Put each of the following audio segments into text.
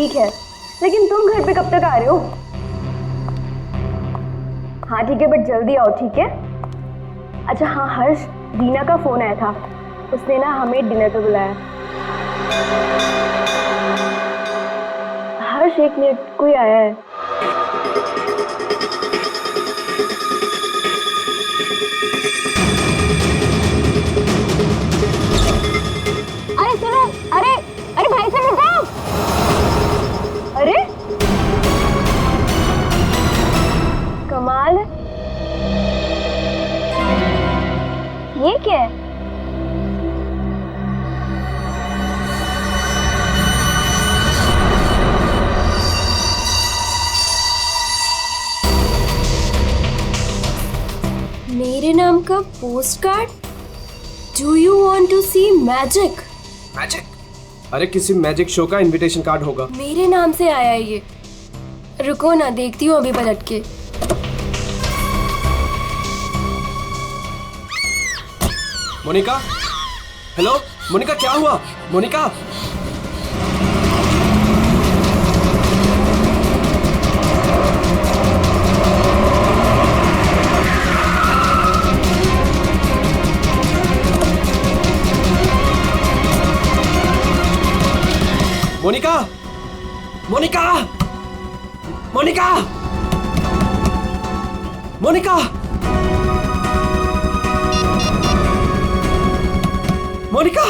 ठीक है, लेकिन तुम घर पे कब तक आ रहे हो? हाँ ठीक है, बट जल्दी आओ, ठीक है? अच्छा हाँ हर्ष, दीना का फोन आया था, उसने ना हमें डिनर पे बुलाया। हर्ष एक मिनट, कोई आया है। अरे सुनो, अरे अरे भाई साहब रुको। अरे कमाल है, ये क्या है? मेरे नाम का postcard? Do you want to see magic? Magic? अरे किसी मैजिक शो का इनविटेशन कार्ड होगा। मेरे नाम से आया है ये। रुको ना, देखती हूँ अभी पलट के। मोनिका, हेलो मोनिका, क्या हुआ? मोनिका, मोनिका, मोनिका, मोनिका, मोनिका, मोनिका,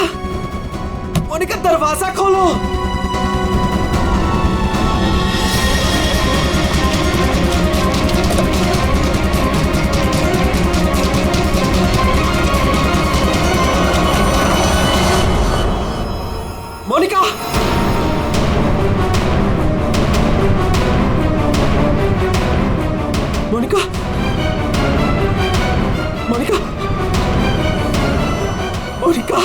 मोनिका, दरवाजा खोलो। मोनिका, मोनिका, मोनिका, मोनिका,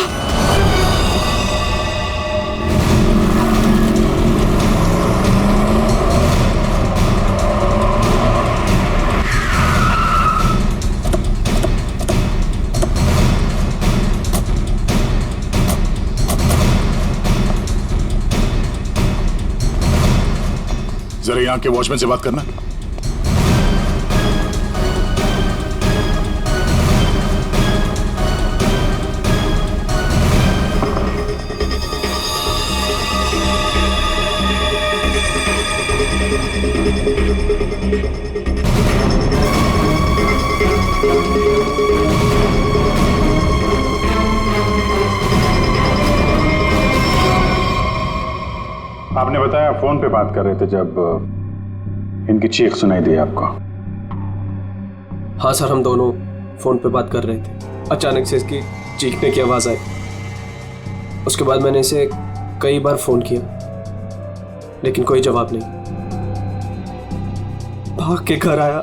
जरा यहाँ के वॉचमैन से बात करना। आपने बताया फोन पे बात कर रहे थे जब इनकी चीख सुनाई दी आपको। हाँ सर, हम दोनों फोन पे बात कर रहे थे। अचानक से इसकी चीखने की आवाज आई। उसके बाद मैंने इसे कई बार फोन किया, लेकिन कोई जवाब नहीं। भाग के घर आया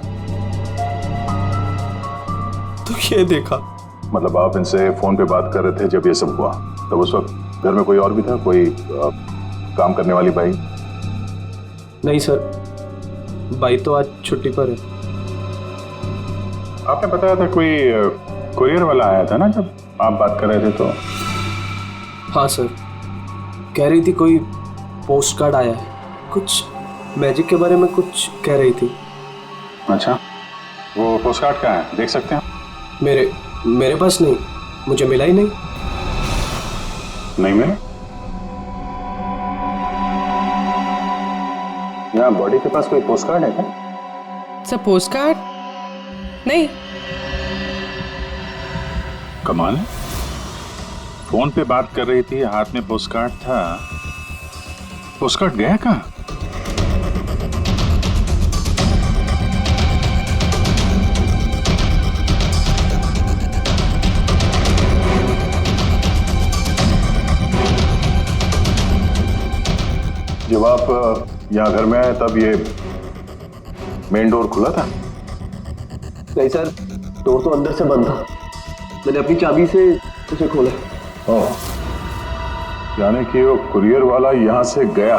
तो ये देखा। मतलब आप इनसे फोन पे बात कर रहे थे जब ये सब हुआ, तब उस वक्त घर में कोई और भी था? कोई काम करने वाली बाई? नहीं सर, बाई तो आज छुट्टी पर है। आपने बताया था कोई कुरियर वाला आया था ना जब आप बात कर रहे थे तो? हाँ सर, कह रही थी कोई पोस्ट कार्ड आया है, कुछ मैजिक के बारे में कुछ कह रही थी। अच्छा, वो पोस्ट कार्ड कहाँ है, देख सकते हैं? मेरे पास नहीं, मुझे मिला ही नहीं। नहीं मिला? यहाँ बॉडी के पास कोई पोस्ट कार्ड है क्या? सर पोस्ट कार्ड नहीं। कमाल है, फोन पे बात कर रही थी, हाथ में पोस्ट कार्ड था। पोस्ट कार्ड गया कहाँ? जब आप यहाँ घर में आए तब ये मेन डोर खुला था? नहीं सर, डोर तो अंदर से बंद था। मैंने अपनी चाबी से उसे खोला। ओह, यानी कि वो कुरियर वाला यहाँ से गया,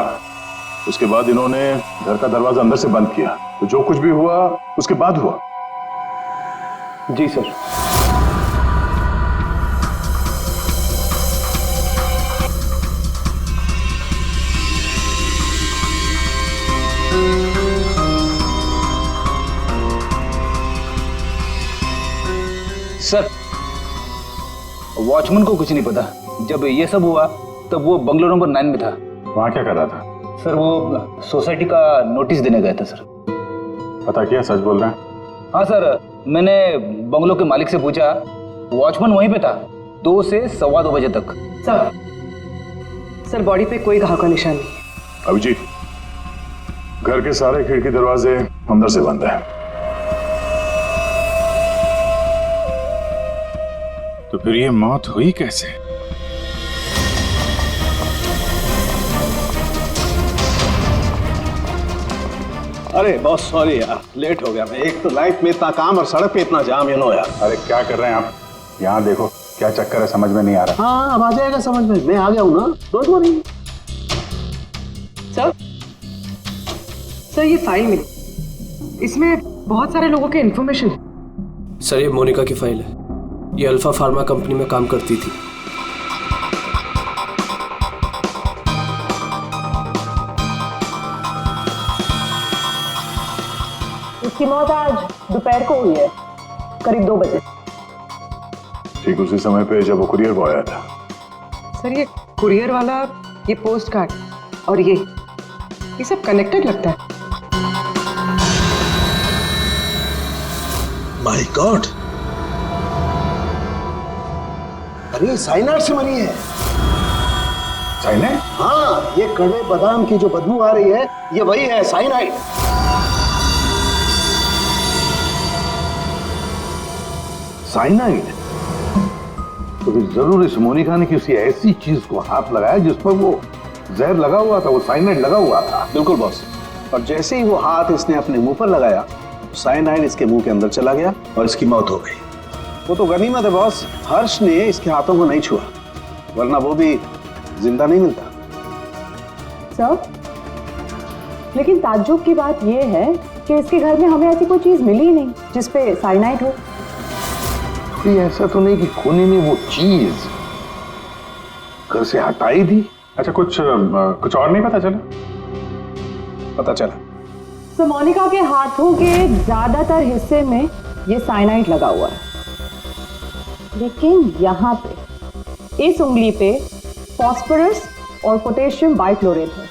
उसके बाद इन्होंने घर का दरवाजा अंदर से बंद किया, तो जो कुछ भी हुआ उसके बाद हुआ? जी सर। सर, वॉचमैन को कुछ नहीं पता। जब ये सब हुआ तब वो बंगलो नंबर 9 में था। वहाँ क्या कर रहा था? सर वो सोसाइटी का नोटिस देने गया था सर। पता किया, सच बोल रहे हैं? हाँ सर, मैंने बंगलो के मालिक से पूछा, वॉचमैन वहीं पे था 2 से 2:15 बजे तक। सर बॉडी पे कोई घाव का निशान नहीं है। अभिजीत, घर के सारे खिड़की दरवाजे अंदर से बंद है। तो फिर ये मौत हुई कैसे? अरे बहुत सॉरी यार, लेट हो गया मैं। एक तो लाइफ में इतना काम और सड़क पे इतना जाम यार। अरे क्या कर रहे हैं आप? यहाँ देखो क्या चक्कर है, समझ में नहीं आ रहा। हाँ अब आ जाएगा समझ में, मैं आ गया हूँ ना, डोंट वरी। सर ये फाइल मिली, इसमें बहुत सारे लोगों के इन्फॉर्मेशन। सर ये मोनिका की फाइल है। ये अल्फा फार्मा कंपनी में काम करती थी। उसकी मौत आज दोपहर को हुई है, करीब 2 बजे। ठीक उसी समय पे जब वो कुरियर बॉय आया था। सर ये कुरियर वाला, ये पोस्ट कार्ड और ये सब कनेक्टेड लगता है। माय गॉड, अरे साइनाइड से मरी है। साइनाइड? हाँ, ये कड़वे बादाम की जो बदबू आ रही है, ये वही है, साइनाइड। साइनाइड? तो फिर जरूर इस मोनिका ने किसी ऐसी चीज को हाथ लगाया जिस पर वो जहर लगा हुआ था, वो साइनाइड लगा हुआ था। बिल्कुल बॉस। और जैसे ही वो हाथ इसने अपने मुंह पर लगाया, साइनाइड इसके मुंह के अंदर चला गया और इसकी मौत हो गई। वो तो गनीमत है बॉस, हर्ष ने इसके हाथों को नहीं छुआ, वरना वो भी जिंदा नहीं मिलता। सर, लेकिन ताज्जुब की बात यह है कि इसके घर में हमें ऐसी कोई चीज मिली ही नहीं जिसपे साइनाइड हो। कोई ऐसा तो नहीं कि खूनी ने वो चीज घर से हटाई थी? अच्छा, कुछ और नहीं पता चला? पता चला तो मोनिका के हाथों के ज्यादातर हिस्से में ये साइनाइड लगा हुआ है, लेकिन यहाँ पे इस उंगली पे फास्फोरस और पोटेशियम बाइक्लोरेट है।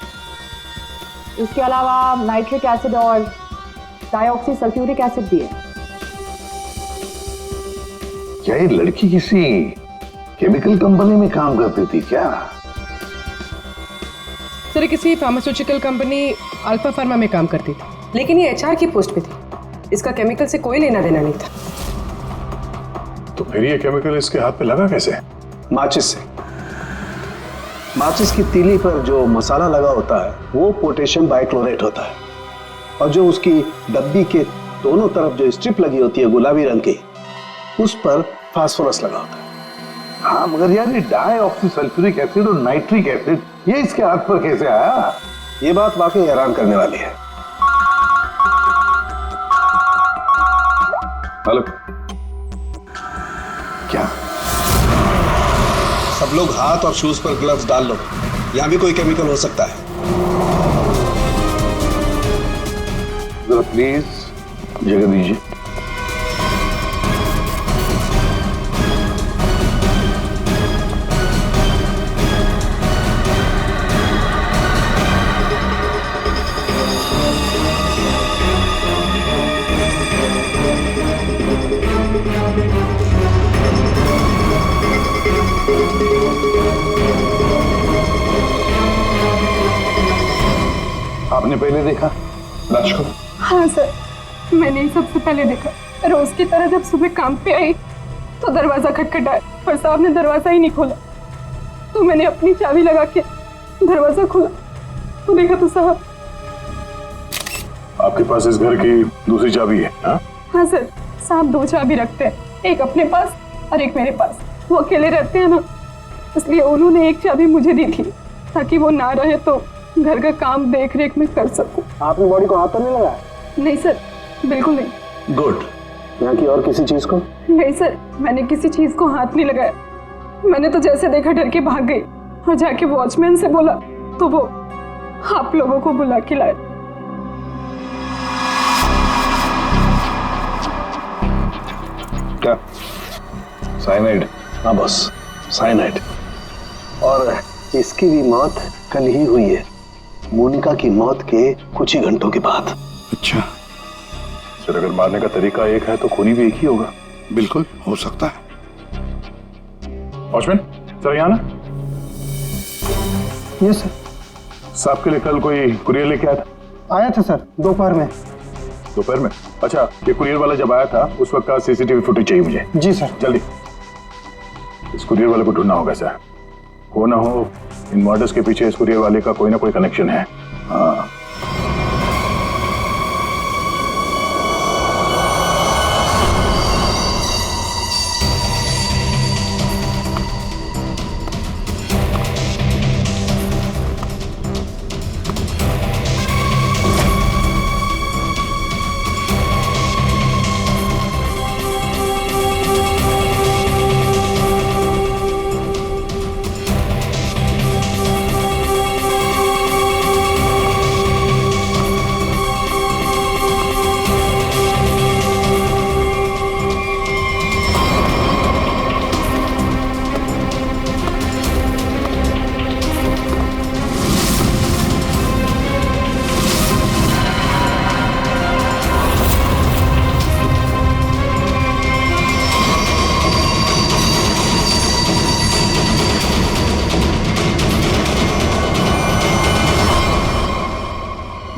इसके अलावा नाइट्रिक एसिड और डाइऑक्सी सल्फ्यूरिक एसिड भी है। क्या ये लड़की किसी केमिकल कंपनी में काम करती थी क्या? सर किसी फार्मास्यूटिकल कंपनी अल्फा फार्मा में काम करती थी, लेकिन ये एचआर की पोस्ट पे थी। इसका केमिकल से कोई लेना देना नहीं था। तो फिर ये केमिकल इसके हाथ पे लगा कैसे? माचिस से। माचिस की तीली पर जो मसाला लगा होता है वो पोटेशियम बाइक्लोरेट होता है, और जो उसकी डब्बी के दोनों तरफ जो स्ट्रिप लगी होती है गुलाबी रंग की, उस पर फास्फोरस लगा होता है। हाँ, मगर यार ये डाइऑक्सी सल्फ्यूरिक एसिड और नाइट्रिक एसिड ये इसके हाथ पर कैसे आया? ये बात वाकई हैरान करने वाली है। हेलो, क्या? सब लोग हाथ और शूज पर ग्लव्स डाल लो, यहां भी कोई केमिकल हो सकता है। जरा प्लीज जगह दीजिए। आपने पहले देखा लाश को? हाँ सर, मैंने ही सबसे पहले देखा। रोज की तरह जब सुबह काम पे आई तो दरवाजा खटखटाया पर साहब ने दरवाजा ही नहीं खोला, तो मैंने अपनी चाबी लगा के दरवाजा खोला तो देखा तो साहब। आपके पास इस घर की दूसरी चाबी है? हाँ सर, साहब 2 चाबी रखते हैं, एक अपने पास और एक मेरे पास। वो अकेले रहते हैं ना, इसलिए उन्होंने एक चाबी मुझे दी थी ताकि वो ना रहे तो घर का काम देख रेख में कर सकूं। आपने बॉडी को हाथ तो नहीं लगाया? नहीं सर, बिल्कुल नहीं। गुड। यहाँ की और किसी चीज को? नहीं सर, मैंने किसी चीज को हाथ नहीं लगाया। मैंने तो जैसे देखा डर के भाग गई और जाके वॉचमैन से बोला तो वो आप लोगों को बुला के लाए। क्या साइनाइड। हाँ बॉस, साइनाइड। और इसकी भी मौत कल ही हुई है, मोनिका की मौत के कुछ ही घंटों के बाद। अच्छा सर, अगर मारने का तरीका एक है तो खूनी भी एक ही होगा। बिल्कुल हो सकता है। वॉचमैन सर, यहाँ ना। Yes sir. साहब के लिए कल कोई कुरियर लेके आया था? आया था सर, दोपहर में। दोपहर में? अच्छा, ये कुरियर वाला जब आया था उस वक्त का सीसीटीवी फुटेज चाहिए मुझे। जी सर। जल्दी। इस कुरियर वाले को ढूंढना होगा सर। हो ना हो इन मर्डर्स के पीछे इस कुरियर वाले का कोई ना कोई कनेक्शन है। हाँ।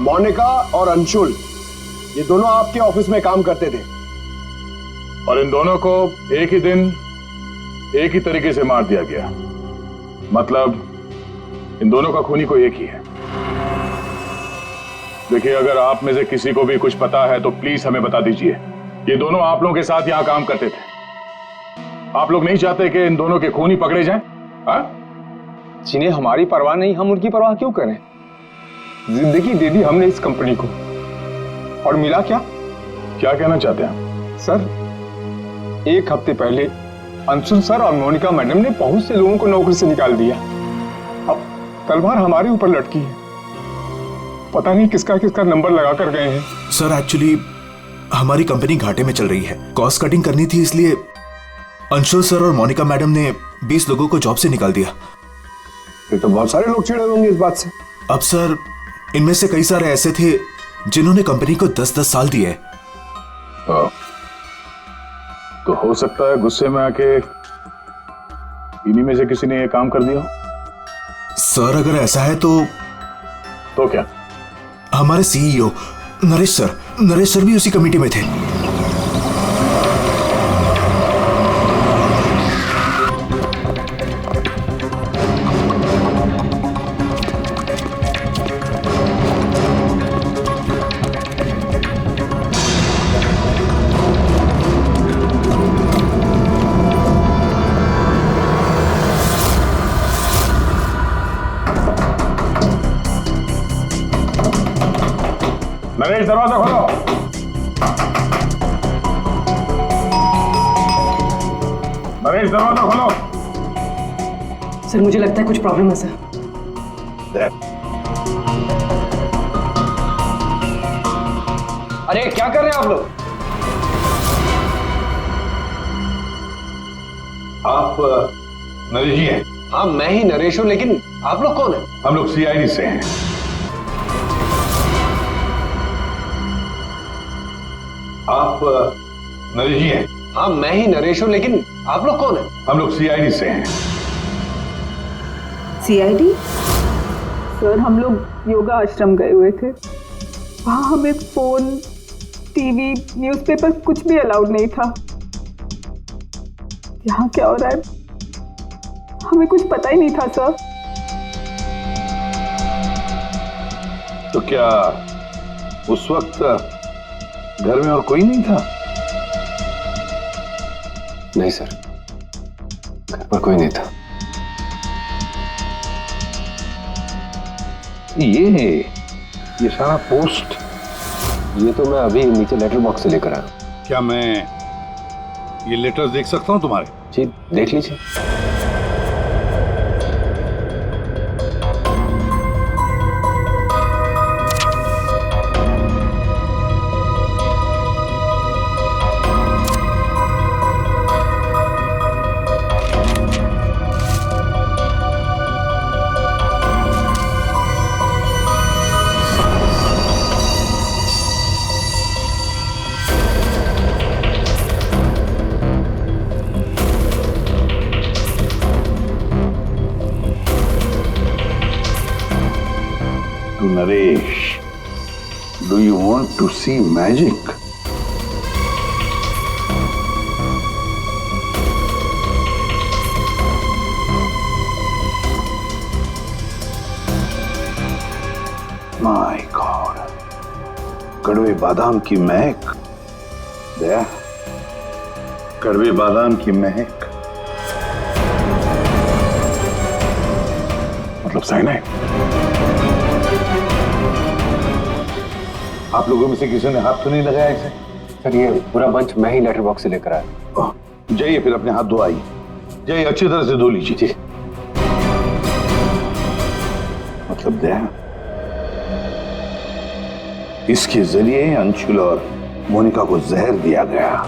मोनिका और अंशुल, ये दोनों आपके ऑफिस में काम करते थे और इन दोनों को एक ही दिन एक ही तरीके से मार दिया गया। मतलब इन दोनों का खूनी कोई एक ही है। देखिए, अगर आप में से किसी को भी कुछ पता है तो प्लीज हमें बता दीजिए। ये दोनों आप लोगों के साथ यहां काम करते थे। आप लोग नहीं चाहते कि इन दोनों के खूनी पकड़े जाएं? जिन्हें हमारी परवाह नहीं, हम उनकी परवाह क्यों करें? जिंदगी दे दी हमने इस कंपनी को, और मिला क्या? क्या कहना चाहते हैं सर, एक हफ्ते पहले अंशुल सर और मोनिका मैडम ने बहुत से लोगों को नौकरी से निकाल दिया। अब तलवार हमारे ऊपर लटकी है। पता नहीं किसका किसका नंबर लगा कर गए हैं। सर एक्चुअली हमारी कंपनी घाटे में चल रही है, कॉस्ट कटिंग करनी थी, इसलिए अंशुल सर और मोनिका मैडम ने 20 लोगों को जॉब से निकाल दिया। फिर तो बहुत सारे लोग चिढ़े होंगे इस बात से। अब सर, इनमें से कई सारे ऐसे थे जिन्होंने कंपनी को 10-10 साल दिए। तो हो सकता है गुस्से में आके इन्हीं में से किसी ने ये काम कर दिया। सर अगर ऐसा है तो क्या? हमारे सीईओ नरेश सर भी उसी कमेटी में थे। नरेश, दरवाजा खोलो। नरेश, दरवाजा खोलो। सर मुझे लगता है कुछ प्रॉब्लम है सर। अरे क्या कर रहे हैं आप लोग? आप नरेश जी हैं? हाँ, मैं ही नरेश हूं, लेकिन आप लोग कौन हैं? हम लोग सीआईडी से हैं। आप नरेश जी हैं? हाँ, मैं ही नरेश हूं, लेकिन आप लोग कौन हैं? हम लोग सीआईडी से हैं। सीआईडी? सर, हम लोग योगा आश्रम गए हुए थे। वहाँ हमें फोन, टीवी, न्यूज़पेपर कुछ भी अलाउड नहीं था। यहाँ क्या हो रहा है हमें कुछ पता ही नहीं था सर। तो क्या उस वक्त घर में और कोई नहीं था? नहीं सर, घर पर कोई नहीं था। ये सारा पोस्ट, ये तो मैं अभी नीचे लेटर बॉक्स से लेकर आया। क्या मैं ये लेटर्स देख सकता हूं तुम्हारे? जी, देख लीजिए। Naresh, do you want to see magic? My God, कड़वे बादाम की महक। दया, कड़वे बादाम की महक मतलब साइनाइड। आप लोगों में से किसी ने हाथ तो नहीं लगाया इसे? सर ये पूरा बंच मैं ही लेटर बॉक्स से लेकर आया। जाइए फिर अपने हाथ धो आइए, जाइए अच्छी तरह से धो लीजिए। मतलब दया, इसके जरिए अंशुल और मोनिका को जहर दिया गया।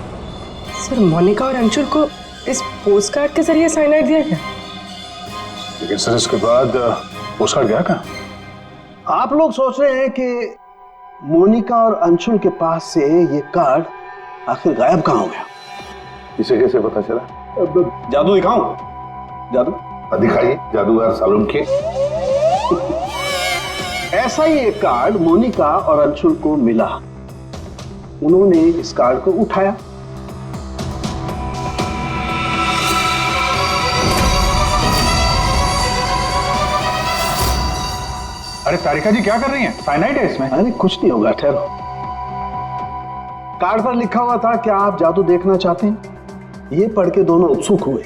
सर मोनिका और अंशुल को इस पोस्टकार्ड के जरिए साइनाइड दिया गया? लेकिन सर इसके बाद पोस्टकार्ड गया कहाँ? आप लोग सोच रहे हैं कि मोनिका और अंशुल के पास से ये कार्ड आखिर गायब कहाँ हो गया? इसे कैसे पता चला? जादू दिखाऊं? जादू दिखाइए, जादूगर सालून के। ऐसा ही एक कार्ड मोनिका और अंशुल को मिला। उन्होंने इस कार्ड को उठाया। अरे तारिका जी क्या कर रही हैं? साइनाइड है इसमें। अरे कुछ नहीं होगा, ठहरो। कार्ड पर लिखा हुआ था, क्या आप जादू देखना चाहते हैं? ये पढ़ के दोनों उत्सुक हुए।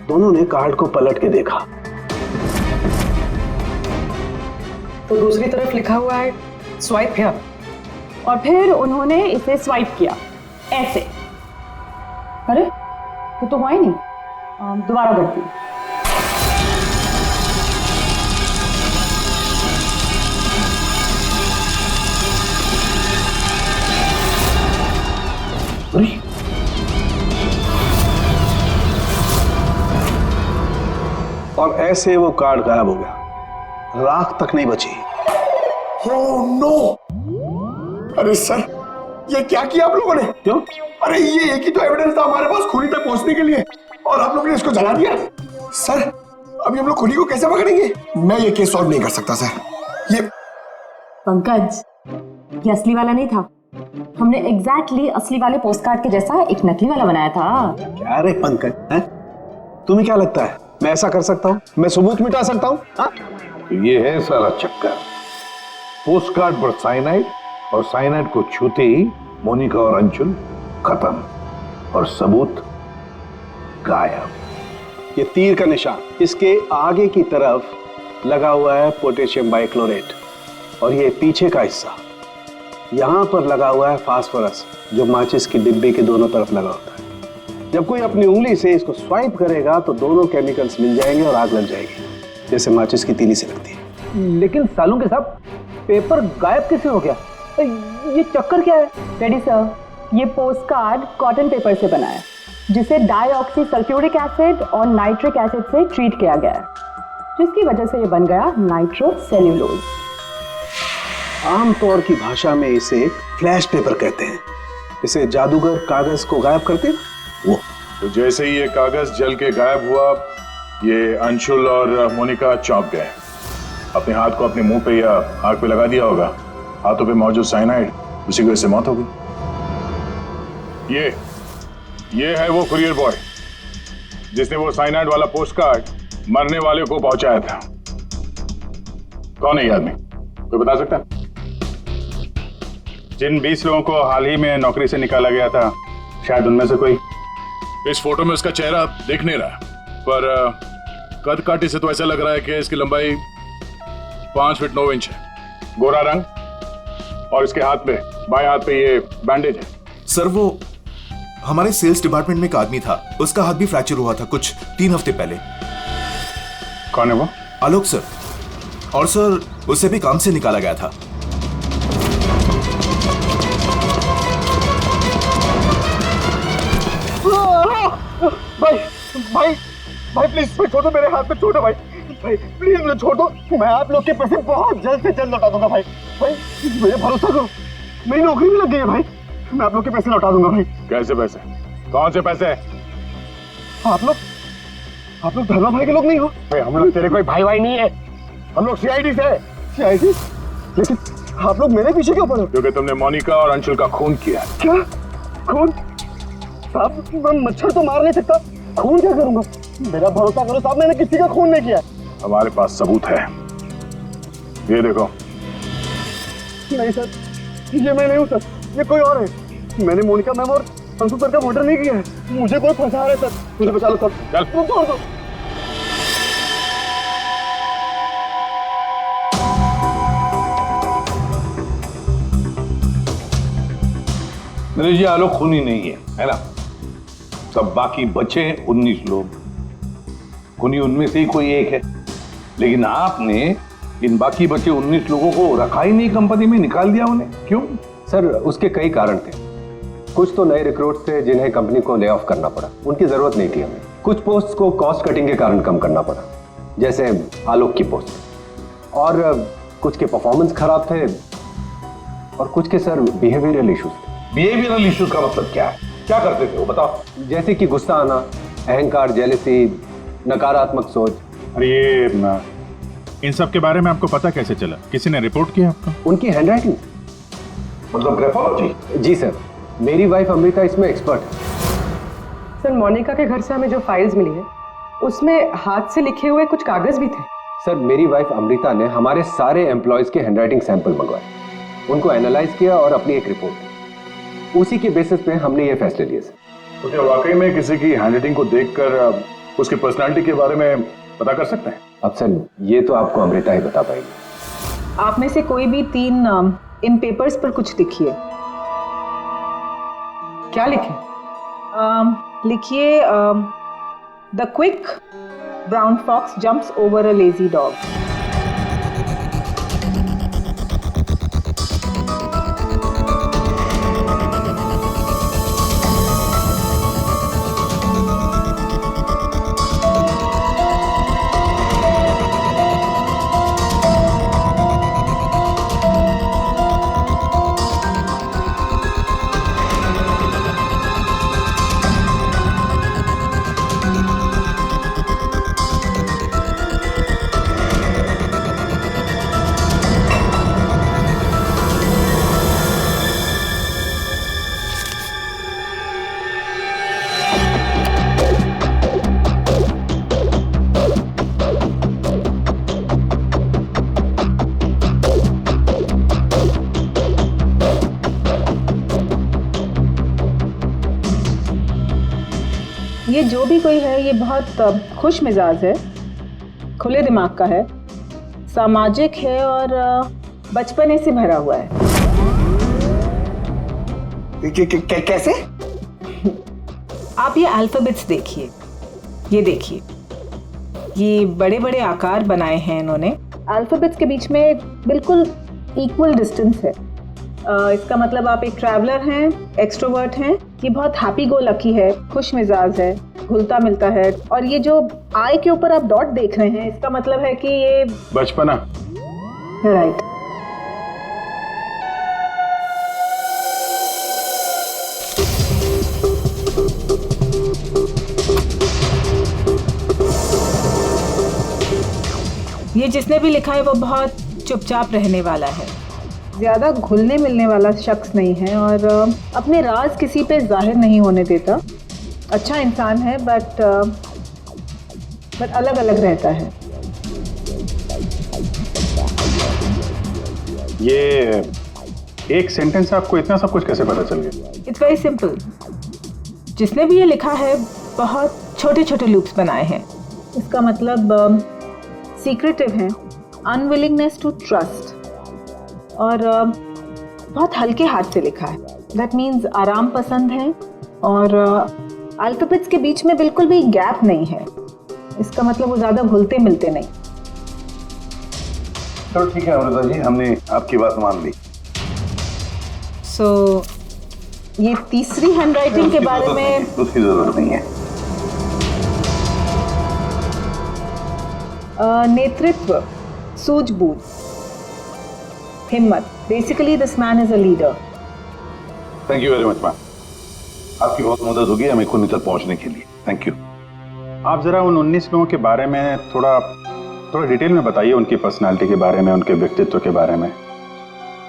दोनों ने कार्ड को पलट के देखा तो दूसरी तरफ लिखा हुआ है स्वाइप हियर। और फिर उन्होंने इसे स्वाइप किया ऐसे। अरे ये तो हुआ ही नहीं। दोबारा करती हूँ। और ऐसे वो कार्ड गायब हो गया, राख तक नहीं बची। Oh no! अरे सर, ये क्या किया आप लोगों ने? क्यों? अरे ये एक ही तो एविडेंस था हमारे पास खूनी तक पहुंचने के लिए, और आप लोगों ने इसको जला दिया। सर, अभी हम लोग खूनी को कैसे पकड़ेंगे? मैं ये केस सॉल्व नहीं कर सकता सर। ये पंकज, ये असली वाला नहीं था। हमने एग्जैक्टली असली वाले पोस्टकार्ड के जैसा एक नकली वाला बनाया था। क्या रे पंकज, हैं? तुम्हें क्या लगता है मैं ऐसा कर सकता हूँ? मैं सबूत मिटा सकता हूँ? ये है सारा चक्कर। पोस्टकार्ड पर साइनाइड, और साइनाइड को छूते ही मोनिका और अंशुल खत्म, और सबूत गायब। ये तीर का निशान इसके आगे की तरफ लगा हुआ है पोटेशियम बाइक्लोरेट, और ये पीछे का हिस्सा यहां पर लगा हुआ है फास्फोरस, जो माचिस की डिब्बे के दोनों तरफ लगा होता है। जब कोई अपनी उंगली से इसको स्वाइप करेगा तो दोनों केमिकल्स मिल जाएंगे और आग लग जाएगी, जैसे माचिस की तीली से लगती है। लेकिन सालों के साथ पेपर गायब कैसे हो गया? ये चक्कर क्या है? रेडी सर, ये पोस्टकार्ड कॉटन पेपर से बना है, जिसे डाईऑक्सी सल्फ्यूरिक एसिड और नाइट्रिक एसिड से ट्रीट किया गया है, जिसकी वजह से ये बन गया नाइट्रोसेल्यूलोज। आमतौर की भाषा में इसे फ्लैश पेपर कहते हैं। इसे जादूगर कागज को गायब करते हैं वो। तो जैसे ही ये कागज जल के गायब हुआ, ये अंशुल और मोनिका चौंक गए। अपने हाथ को अपने मुंह पे या आंख पे लगा दिया होगा। हाथों पे मौजूद साइनाइड, उसी की वजह से मौत हो गई। ये है वो कुरियर बॉय जिसने वो साइनाइड वाला पोस्टकार्ड मरने वाले को पहुंचाया था। कौन है ये आदमी? कोई बता सकता है? जिन 20 लोगों को हाल ही में नौकरी से निकाला गया था, शायद उनमें से कोई। इस फोटो में उसका चेहरा दिख नहीं रहा, पर कद काठी से तो ऐसा लग रहा है कि इसकी लंबाई 5 फीट 9 इंच है। गोरा रंग, और इसके हाथ पे, बाएं हाथ पे ये बैंडेज है। सर वो हमारे सेल्स डिपार्टमेंट में एक आदमी था, उसका हाथ भी फ्रैक्चर हुआ था कुछ 3 हफ्ते पहले। कौन है वो? आलोक सर। और सर उसे भी काम से निकाला गया था। भाई प्लीज छोड़ दो, मेरे हाथ में छोड़ दो भाई प्लीज मुझे छोड़ दो। मैं आप लोग के पैसे बहुत जल्द से जल्द लौटा दूंगा भाई मुझे भरोसा करो, मेरी नौकरी भी लग गई है भाई, मैं आप लोग के पैसे लौटा दूंगा भाई। कैसे पैसे? कौन से पैसे? आप लोग धर्मा भाई के लोग नहीं हो? भाई हम लोग तेरे कोई भाई नहीं है, हम लोग सीआईडी से। सीआईडी? लेकिन आप लोग मेरे पीछे क्यों पड़े? क्योंकि तुमने मोनिका और अंशुल का खून किया है। क्या खून? साहब मैं मच्छर तो मार नहीं सकता, खून क्या करूंगा? मेरा भरोसा करो साहब, मैंने किसी का खून नहीं किया। हमारे पास सबूत है, ये देखो। नहीं सर, ये मैं नहीं हूँ सर, ये कोई और है। मैंने मोनिका मैम और अंशु सर का मर्डर नहीं किया है। मुझे कोई फंसा रहा है सर, मुझे बचा लो सर। चल छोड़ दो। नरेश जी, आलोक खूनी नहीं है ना? सब बाकी बचे 19 लोग, खूनी उनमें से ही कोई एक है। लेकिन आपने इन बाकी बचे 19 लोगों को रखा ही नहीं कंपनी में, निकाल दिया उन्हें, क्यों? सर उसके कई कारण थे। कुछ तो नए रिक्रूट थे जिन्हें कंपनी को ले ऑफ करना पड़ा, उनकी जरूरत नहीं थी हमें। कुछ पोस्ट को कॉस्ट कटिंग के कारण कम करना पड़ा, जैसे आलोक की पोस्ट। और कुछ के परफॉर्मेंस खराब थे और कुछ के सर बिहेवियरल इश्यूज थे। बिहेवियरल इश्यूज का मतलब क्या है? क्या करते थे वो, बताओ। जैसे कि गुस्सा आना, अहंकार, जेलसी, नकारात्मक सोच। अरे ये इन सब के बारे में आपको पता कैसे चला? किसी ने रिपोर्ट किया आपको? उनकी हैंडराइटिंग। मतलब ग्राफोलॉजी? जी सर, मेरी वाइफ अमृता इसमें एक्सपर्ट है। सर मोनिका के घर से हमें जो फाइल्स मिली है उसमें हाथ से लिखे हुए कुछ कागज भी थे। सर मेरी वाइफ अमृता ने हमारे सारे एम्प्लॉयज के हैंडराइटिंग सैंपल मंगवाए, उनको एनालाइज किया और अपनी एक रिपोर्ट दी। उसी के बेसिस पे हमने ये फैसले लिए सर। तो क्या वाकई में किसी की हैंडराइटिंग को देखकर उसकी पर्सनालिटी के बारे में पता कर सकते हैं? अब सर ये तो आपको अमृता ही बता पाएगी। आप में से कोई भी 3 नाम इन पेपर्स पर कुछ लिखिए। क्या लिखे? लिखिए the quick brown fox jumps over a lazy dog. ये जो भी कोई है ये बहुत खुश मिजाज है, खुले दिमाग का है, सामाजिक है और बचपने से भरा हुआ है। कैसे? आप ये अल्फाबेट्स देखिए, ये देखिए, ये बड़े बड़े आकार बनाए हैं इन्होंने। अल्फाबेट्स के बीच में बिल्कुल इक्वल डिस्टेंस है। इसका मतलब आप एक ट्रैवलर हैं, एक्सट्रोवर्ट हैं, ये बहुत हैप्पी गो लकी है, खुश मिजाज है, घुलता मिलता है। और ये जो आई के ऊपर आप डॉट देख रहे हैं इसका मतलब है कि ये बचपना। राइट। ये जिसने भी लिखा है वो बहुत चुपचाप रहने वाला है, ज़्यादा घुलने मिलने वाला शख्स नहीं है और अपने राज किसी पे जाहिर नहीं होने देता। अच्छा इंसान है बट अलग अलग रहता है। ये एक सेंटेंस से आपको इतना सब कुछ कैसे पता चल गया? It's very simple. जिसने भी ये लिखा है बहुत छोटे छोटे लूप्स बनाए हैं। इसका मतलब सीक्रेटिव है, अनविलिंगनेस टू ट्रस्ट, और बहुत हल्के हाथ से लिखा है। दैट मीन्स आराम पसंद है और अल्फाबेट्स के बीच में बिल्कुल भी गैप नहीं है। इसका मतलब वो ज़्यादा घुलते मिलते नहीं। चलो ठीक है अमृता जी, हमने आपकी बात मान ली। सो ये तीसरी हैंडराइटिंग के बारे में उसकी जरूरत नहीं है। नेतृत्व, सूझबूझ, हिम्मत। Basically this man is a leader. Thank you very much ma'am, आपकी बहुत मदद होगी हमें खूनी तक पहुंचने के लिए। Thank you. आप जरा उन 19 लोगों के बारे में थोड़ा डिटेल में बताइए, उनकी पर्सनालिटी के बारे में, उनके व्यक्तित्व के बारे में।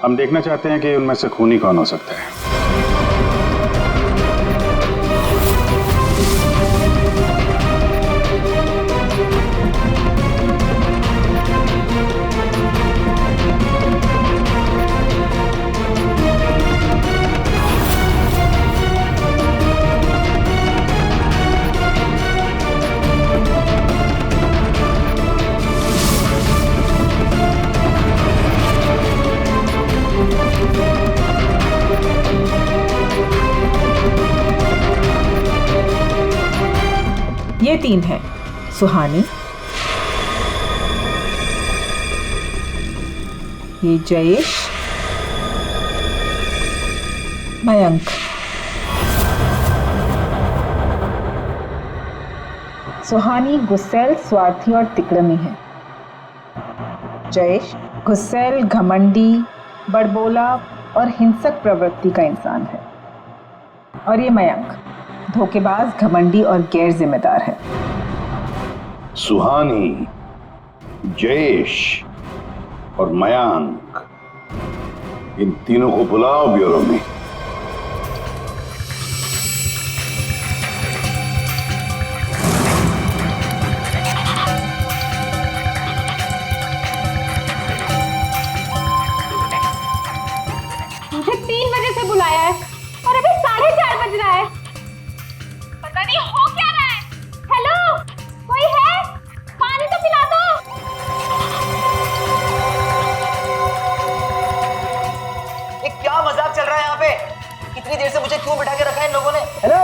हम देखना चाहते हैं कि उनमें से खूनी कौन हो सकता है। ये 3 हैं, सुहानी, ये जयेश, मयंक। सुहानी गुस्सैल, स्वार्थी और तिकड़मी है। जयेश गुस्सैल, घमंडी, बड़बोला और हिंसक प्रवृत्ति का इंसान है। और ये मयंक धोखेबाज, घमंडी और गैर जिम्मेदार है। सुहानी, जयेश और मयांक, इन तीनों को बुलाओ ब्यूरो में। मुझे 3 बजे से बुलाया है और अभी 4:30 बज रहा है। पता नहीं हो क्या रहा है। हेलो, कोई है? पानी तो पिला दो। ये क्या मजाक चल रहा है यहाँ पे? कितनी देर से मुझे क्यों बिठा के रखा है इन लोगों ने? हेलो,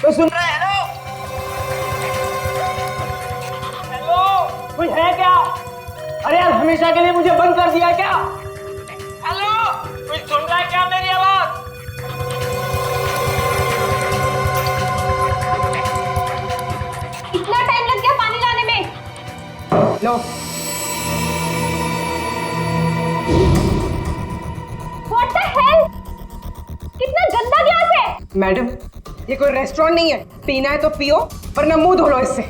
कोई सुन रहा है? हेलो, हेलो, कोई है क्या? अरे यार, हमेशा के लिए मुझे बंद कर दिया क्या? हेलो, कोई सुन रहा है क्या मेरी आवाज? इतना टाइम लग गया पानी लाने में। लो, What the hell? कितना गंदा ग्लास है। मैडम, ये कोई रेस्टोरेंट नहीं है। पीना है तो पियो, वरना मुंह धो लो इससे।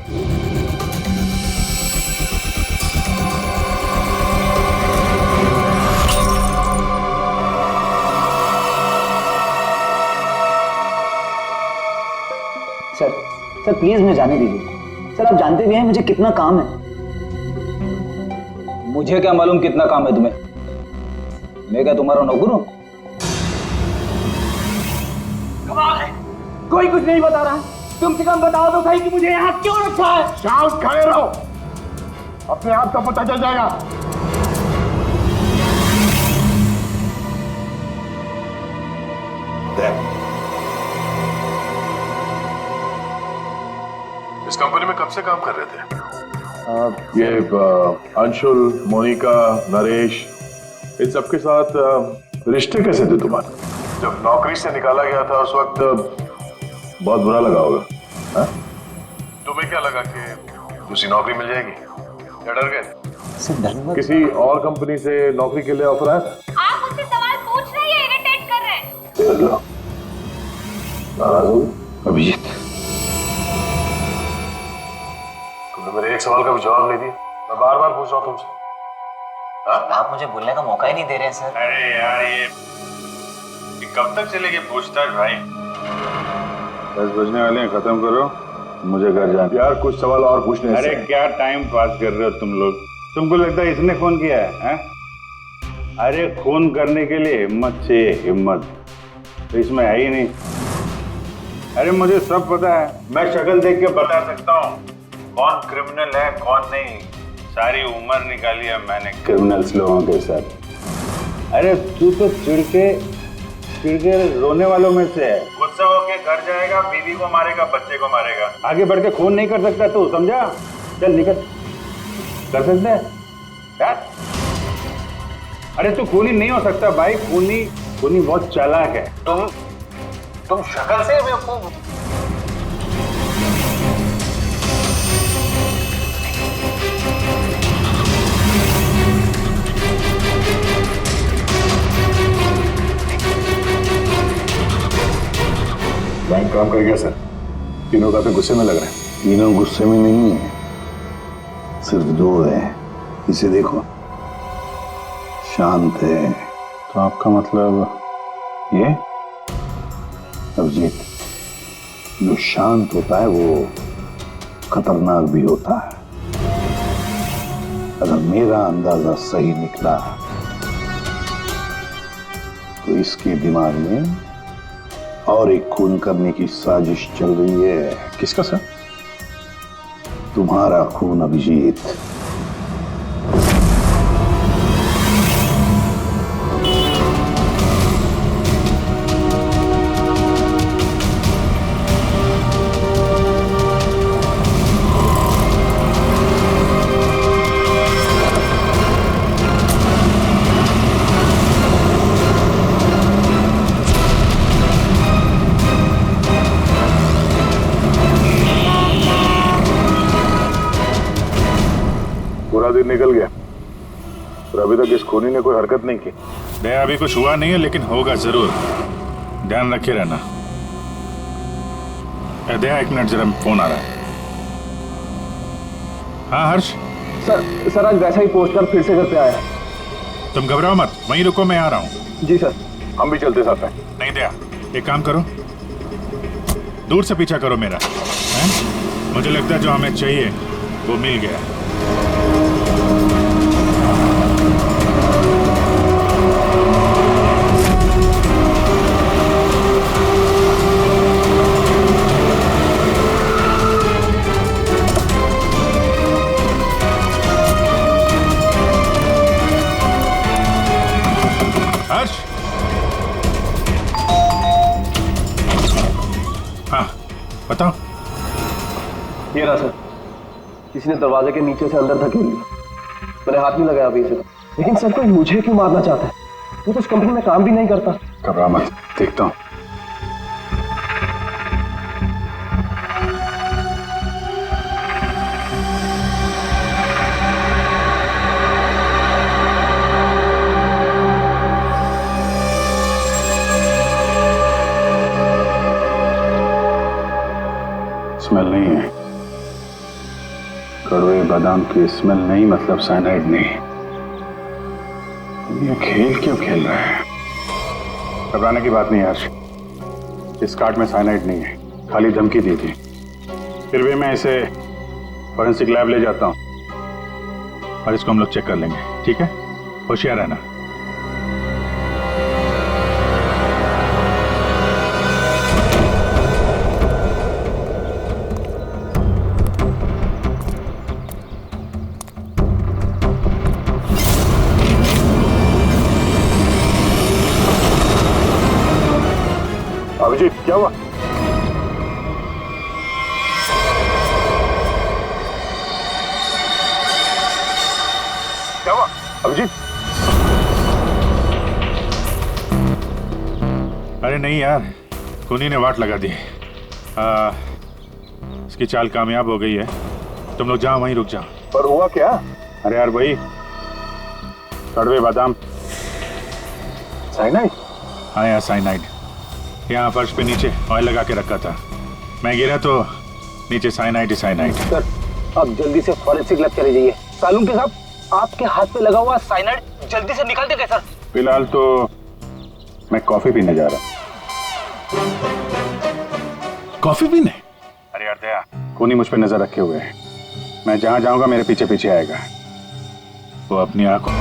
सर प्लीज मुझे जाने दीजिए। सर, आप जानते भी हैं मुझे कितना काम है। मुझे क्या मालूम कितना काम है तुम्हें? मैं क्या तुम्हारा नौकर हूं? कमाल है, कोई कुछ नहीं बता रहा। कम से कम बताओ तो सही कि मुझे यहाँ क्यों रखा है। शांत खड़े रहो, अपने आप का पता चल जाएगा। इस कंपनी में कब से काम कर रहे थे? ये अंशुल, मोनिका, नरेश, इन सबके साथ रिश्ते कैसे थे तुम्हारे? जब नौकरी से निकाला गया था उस वक्त बहुत बुरा लगा होगा, हाँ? तुम्हें क्या लगा कि दूसरी नौकरी मिल जाएगी या डर गए? किसी और कंपनी से नौकरी के लिए ऑफर आया था? आप मुझसे सवाल पूछ रहे हैं, इरिटेट कर रहे हैं। अभिजीत, तुमने मेरे एक सवाल का भी जवाब नहीं दिया। मैं बार बार पूछ रहा हूँ तुमसे। आप मुझे बोलने का मौका ही नहीं दे रहे हैं सर। अरे यार, ये कब तक चलेगी पूछताछ भाई? 10 बजने वाले हैं, खत्म करो, मुझे घर जाना। यार कुछ सवाल और पूछने। अरे क्या टाइम पास कर रहे हो तुम लोग? तुमको लगता है इसने फोन किया है? अरे खून करने के लिए हिम्मत चाहिए, हिम्मत तो इसमें है ही नहीं। अरे मुझे सब पता है, मैं शक्ल देख के बता सकता हूँ कौन क्रिमिनल है कौन नहीं। सारी उम्र निकाली है मैंने क्रिमिनल्स लोगों के साथ। अरे तू तो चिढ़ के रोने वालों में से है। गुस्सा होके घर जाएगा, बीवी को मारेगा, बच्चे को मारेगा, आगे बढ़ के खून नहीं कर सकता तू, समझा? चल निकल, कर सकता है? अरे तू खूनी नहीं हो सकता भाई, खूनी बहुत चालाक है। तुम शक्ल से बेवकूफ। बैंक काम कर गया सर। तीनों काफी गुस्से में लग रहे हैं। तीनों गुस्से में नहीं है, सिर्फ 2 है। इसे देखो, शांत है, तो आपका मतलब ये? अभिजीत, जो शांत होता है वो खतरनाक भी होता है। अगर मेरा अंदाजा सही निकला तो इसके दिमाग में और एक खून करने की साजिश चल रही है। किसका सर? तुम्हारा खून अभिजीत। पूरा दिन निकल गया और अभी तक इस खूनी ने कोई हरकत नहीं की। दया अभी कुछ हुआ नहीं है, लेकिन होगा जरूर, ध्यान रखे रहना। दया एक मिनट, जरा फोन आ रहा है। हाँ हर्ष। सर आज वैसा ही पोस्टर फिर से घर पे आया। तुम घबराओ मत, वहीं रुको, मैं आ रहा हूँ। जी सर। हम भी चलते साथ हैं। नहीं दया, एक काम करो, दूर से पीछा करो मेरा, हैं? मुझे लगता है जो हमें चाहिए वो मिल गया। हर्ष। हाँ बताओ। ये रहा सर, किसी ने दरवाजे के नीचे से अंदर धकेल लिया। मैंने हाथ नहीं लगाया अभी से, लेकिन सर कोई मुझे क्यों मारना चाहता है? वो तो उस कंपनी में काम भी नहीं करता। घबरा मत, देखता हूं। स्मेल नहीं है, कड़वे बादाम की स्मेल नहीं, मतलब साइनाइड नहीं। ये खेल क्यों खेल रहा है? घबराने की बात नहीं है हर्ष, इस कार्ड में साइनाइड नहीं है, खाली धमकी दी थी। फिर भी मैं इसे फॉरेंसिक लैब ले जाता हूं और इसको हम लोग चेक कर लेंगे, ठीक है? होशियार रहना। अभिजीत क्या हुआ? क्या हुआ अभिजीत? अरे नहीं यार, खूनी ने वाट लगा दी। इसकी चाल कामयाब हो गई है। तुम लोग जाओ, वहीं रुक जाओ। पर हुआ क्या? अरे यार भाई, कड़वे बादाम साइनाइड? हाँ यार साइनाइड, यहाँ फर्श पे नीचे ऑयल लगा के रखा था। मैं गिरा तो नीचे साइनाइड ही साइनाइड। सर आप जल्दी से फॉरेंसिक लैब चले जाइए। सालून के साहब, आपके हाथ पे लगा हुआ साइनाइड जल्दी से निकाल देगा सर। फिलहाल तो मैं कॉफी पीने जा रहा। कॉफी पीने? अरे यार दया, खूनी मुझ पे नजर रखे हुए है। मैं जहां जाऊंगा मेरे पीछे पीछे आएगा। वो अपनी आंखों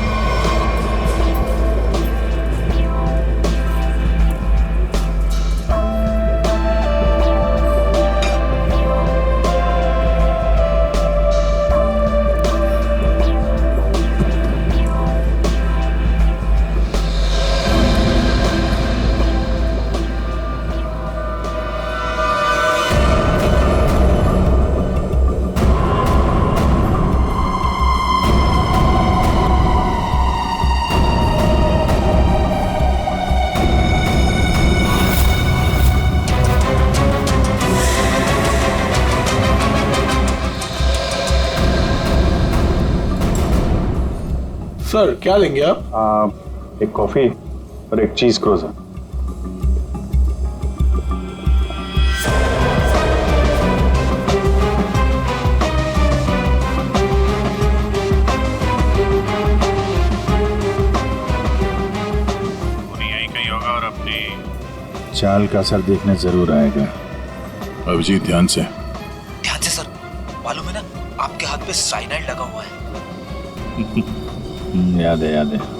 सर क्या लेंगे आप? एक कॉफी और एक चीज क्रोजर। चाल का असर देखने जरूर आएगा। अभिजीत ध्यान से। ध्यान से सर, मालूम है ना आपके हाथ पे साइनाइड लगा हुआ है। याद है याद है।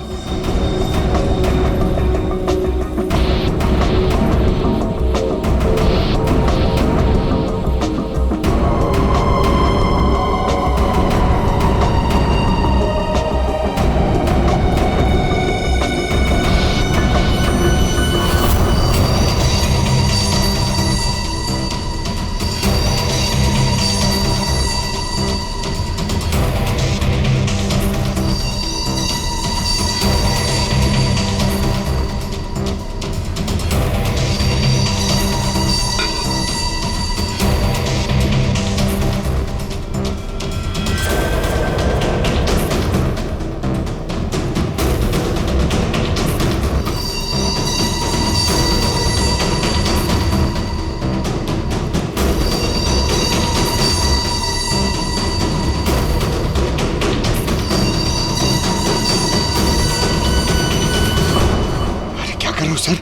सर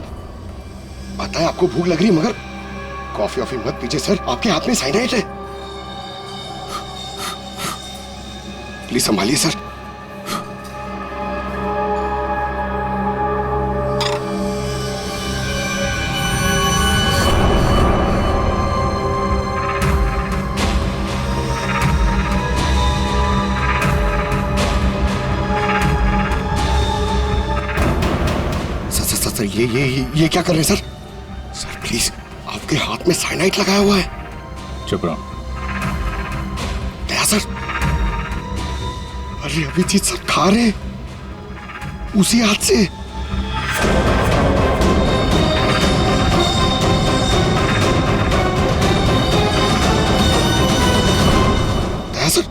पता है आपको भूख लग रही है, मगर कॉफी वॉफी मत पीजिए सर, आपके हाथ में साइनाइड है। Please संभालिए sir. सर ये क्या कर रहे हैं सर? सर प्लीज, आपके हाथ में साइनाइड लगाया हुआ है। चुप रहो। क्या सर? अरे अभिजीत सर खा रहे उसी हाथ से। क्या सर?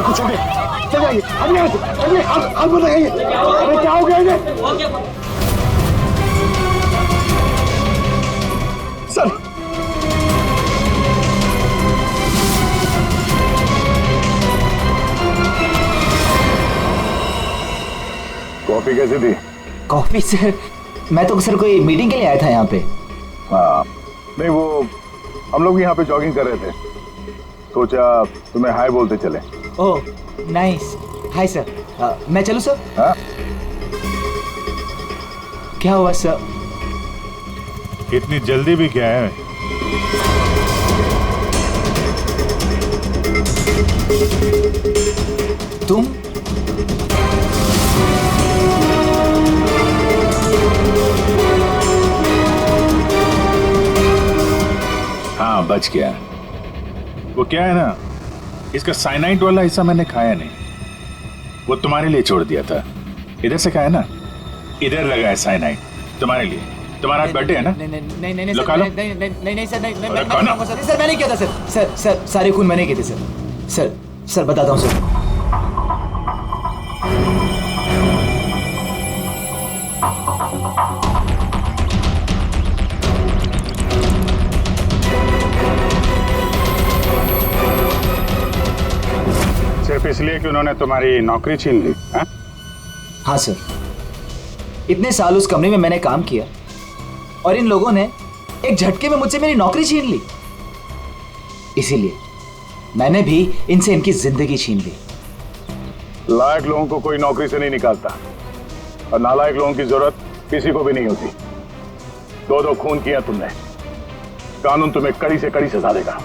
कुछ हो गया, चल जाइए अभी आप बताइए। अरे क्या हो गया इन्हें? सर कॉफी कैसी थी? कॉफी सर, मैं तो सर कोई मीटिंग के लिए आया था यहाँ पे। हाँ नहीं, वो हम लोग यहाँ पे जॉगिंग कर रहे थे, सोचा तुम्हें हाय बोलते चले। Oh nice, hi sir. मैं चलूँ सर? हाँ? क्या हुआ सर? इतनी जल्दी भी क्या है? तुम? हाँ बच गया। वो क्या है ना, इसका साइनाइड वाला हिस्सा मैंने खाया नहीं, वो तुम्हारे लिए छोड़ दिया था। इधर से खाया ना, इधर लगा है साइनाइड तुम्हारे लिए। तुम्हारा बर्थडे है ना? नहीं लगा लो। नहीं सर, सर मैंने किया था सर, सारे खून मैंने किए थे सर बताता हूँ सर। सिर्फ इसलिए कि उन्होंने तुम्हारी नौकरी छीन ली? हाँ सर, इतने साल उस कंपनी में मैंने काम किया और इन लोगों ने एक झटके में मुझसे मेरी नौकरी छीन ली। इसीलिए मैंने भी इनसे इनकी जिंदगी छीन ली। लायक लोगों को कोई नौकरी से नहीं निकालता, और नालायक लोगों की जरूरत किसी को भी नहीं होती। दो खून किया तुमने, कानून तुम्हें कड़ी से कड़ी सजा देगा।